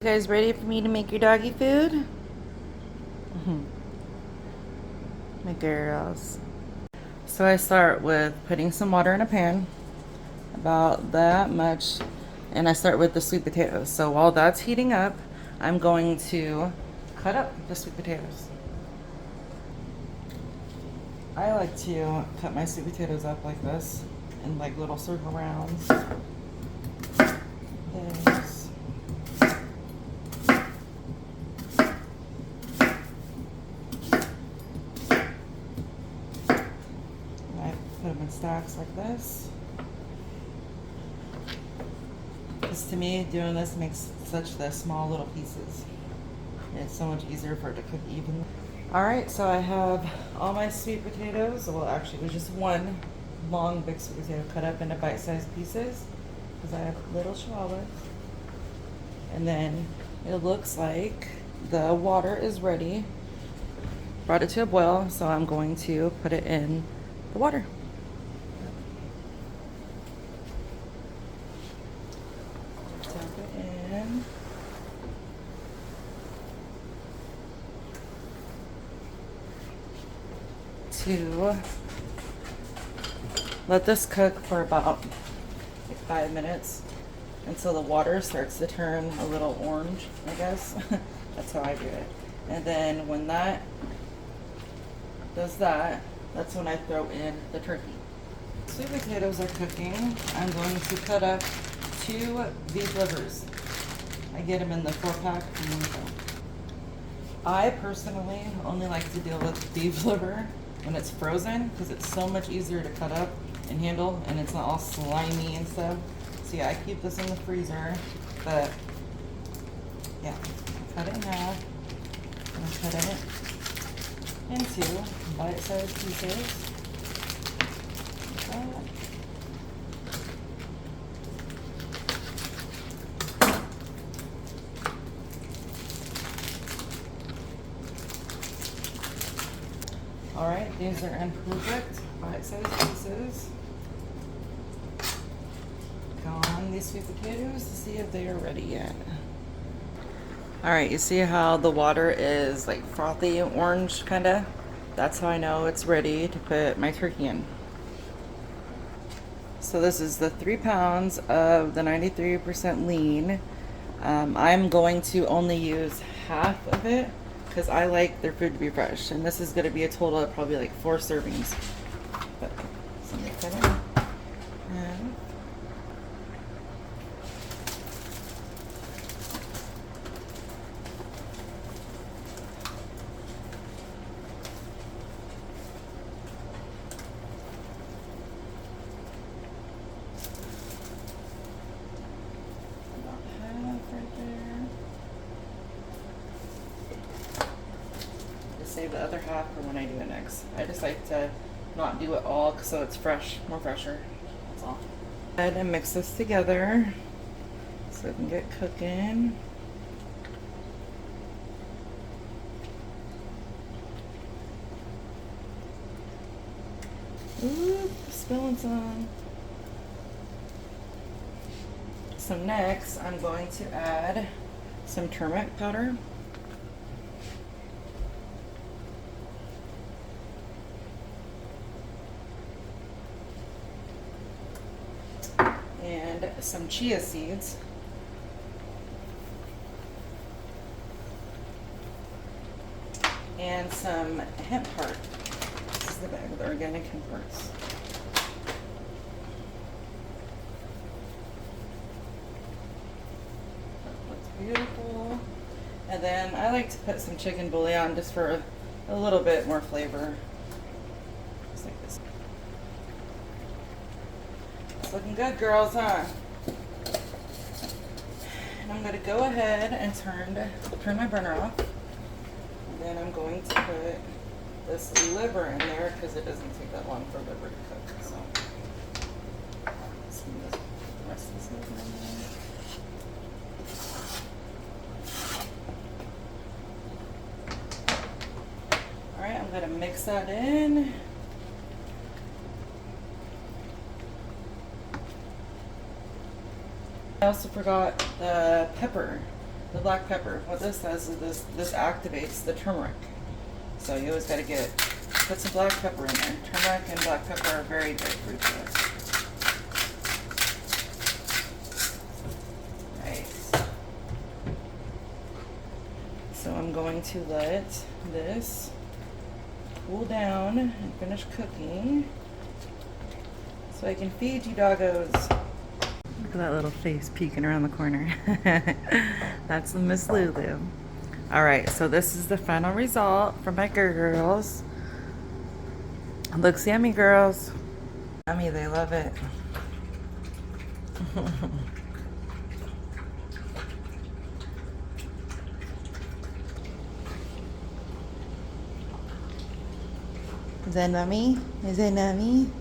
You guys ready for me to make your doggy food? My girls. So I start with putting some water in a pan, about that much, and I start with the sweet potatoes. So while that's heating up, I'm going to cut up the sweet potatoes. I like to cut my sweet potatoes up like this, in like little circle rounds. This. Put them in stacks like this. Because to me, doing this makes such the small little pieces. It's so much easier for it to cook evenly. Alright, so I have all my sweet potatoes. Well, actually, it was just one long big sweet potato cut up into bite-sized pieces. Because I have little chihuahuas. And then it looks like the water is ready. Brought it to a boil, so I'm going to put it in the water. To let this cook for about like 5 minutes until the water starts to turn a little orange, I guess. That's how I do it. And then when that does that, that's when I throw in the turkey. Sweet potatoes are cooking. I'm going to cut up 2 beef livers. I get them in the 4-pack from Winco. I personally only like to deal with beef liver when it's frozen because it's so much easier to cut up and handle, and it's not all slimy and stuff. So yeah, I keep this in the freezer, but yeah, cut it in half and cut it into bite-sized pieces. Like that. Alright, these are in perfect bite-sized pieces. Go on these sweet potatoes to see if they are ready yet. Alright, you see how the water is like frothy orange kinda? That's how I know it's ready to put my turkey in. So this is the 3 pounds of the 93% lean. I'm going to only use half of it because I like their food to be fresh, and this is going to be a total of probably like 4 servings. But so make that in. And about half right there. Save the other half for when I do it next. I just like to not do it all so it's fresh, more fresher. That's all. Go ahead and mix this together so it can get cooking. Ooh, spilling some. So next, I'm going to add some turmeric powder. And some chia seeds. And some hemp heart. This is the bag with organic hemp hearts. That looks beautiful. And then I like to put some chicken bouillon just for a little bit more flavor. Just like this. It's looking good, girls, huh? And I'm going to go ahead and turn my burner off. And then I'm going to put this liver in there because it doesn't take that long for liver to cook. So, let's move the rest of this liver in there. Alright, I'm going to mix that in. I also forgot the pepper. the black pepper. What this does is this activates the turmeric. So you always got to put some black pepper in there. Turmeric and black pepper are very good for this. Nice. So I'm going to let this cool down and finish cooking so I can feed you doggos. Look at that little face peeking around the corner. That's Miss Lulu. All right, so this is the final result for my girls. Looks yummy, girls. Yummy, they love it. Is that yummy? Is it yummy?